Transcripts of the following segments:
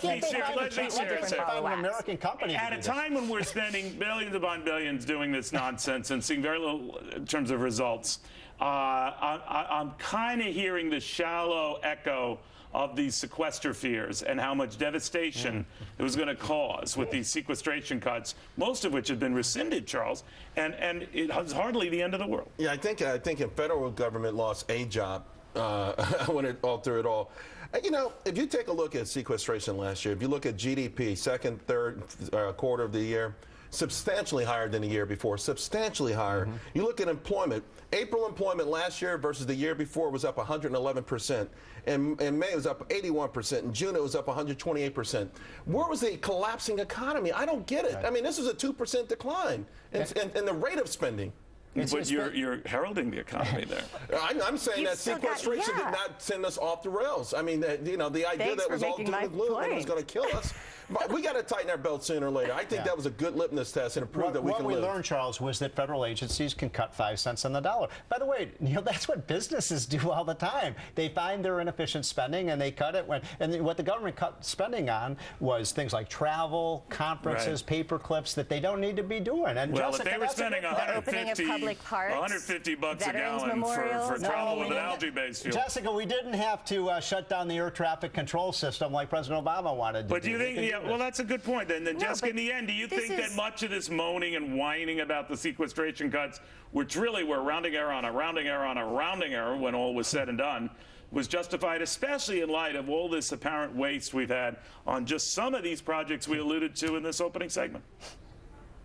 let's be serious. An American company. At a time when we're spending billions upon billions doing this nonsense and seeing very little in terms of results, I'm kind of hearing the shallow echo of these sequester fears and how much devastation it was going to cause with these sequestration cuts, most of which have been rescinded, Charles, and it was hardly the end of the world. Yeah, I think if federal government lost a job when it all through it all. You know, if you take a look at sequestration last year, if you look at GDP, second, third quarter of the year, substantially higher than the year before, substantially higher. You look at employment. April employment last year versus the year before was up 111%. In May it was up 81%. In June it was up 128%. Where was the collapsing economy? I don't get it. I mean, this is a 2% decline in the rate of spending. But you're heralding the economy there. I'm saying that sequestration did not send us off the rails. I mean, you know, the idea that was all doom and gloom and it was going to kill us. But we got to tighten our belt sooner or later. I think that was a good litmus test and a proof that we can live. What we learned, Charles, was that federal agencies can cut 5 cents on the dollar. By the way, Neil, that's what businesses do all the time. They find their inefficient spending and they cut it. And what the government cut spending on was things like travel, conferences, paper clips that they don't need to be doing. And well, Jessica, if they were spending $150 a gallon for travel with an algae-based fuel. Jessica, we didn't have to shut down the air traffic control system like President Obama wanted to do. But do you think, well, that's a good point. Then Jessica, in the end, do you think that much of this moaning and whining about the sequestration cuts, which really were rounding error on a rounding error on a rounding error when all was said and done, was justified, especially in light of all this apparent waste we've had on just some of these projects we alluded to in this opening segment?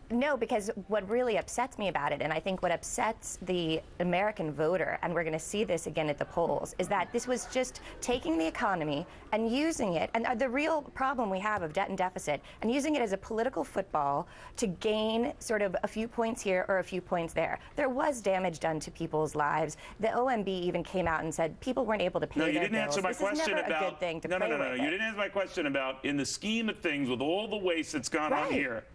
No, because what really upsets me about it, and I think what upsets the American voter, and we're going to see this again at the polls, is that this was just taking the economy and using it, and the real problem we have of debt and deficit, and using it as a political football to gain sort of a few points here or a few points there. There was damage done to people's lives. The OMB even came out and said people weren't able to pay their bills. No, you didn't answer my question about. A good thing to no. You didn't answer my question about, in the scheme of things, with all the waste that's gone on here.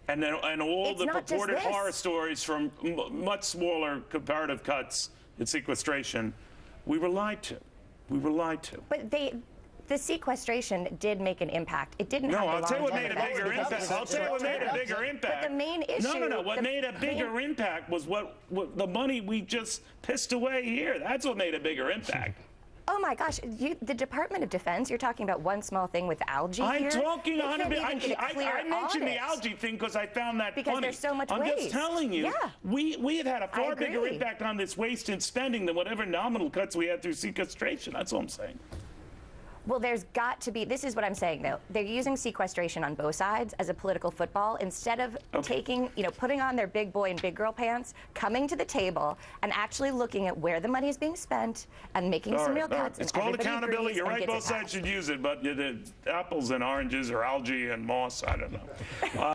And all the purported horror stories from much smaller comparative cuts in sequestration, we were lied to. We were lied to. But the sequestration did make an impact. It didn't have I'll tell you what made a bigger impact. I'll tell you what made a bigger impact. But the main issue... No. What made a bigger impact was what the money we just pissed away here. That's what made a bigger impact. Oh my gosh, the Department of Defense, you're talking about one small thing with algae here? I'm talking I mentioned the algae thing because I found that because funny. There's so much I'm waste. just telling you, we have had a far bigger impact on this waste and spending than whatever nominal cuts we had through sequestration. That's all I'm saying. Well, there's got to be, this is what I'm saying, though. They're using sequestration on both sides as a political football instead of taking, putting on their big boy and big girl pants, coming to the table and actually looking at where the money is being spent and making some real cuts. It's called accountability. You're right, both sides should use it, but apples and oranges or algae and moss, I don't know.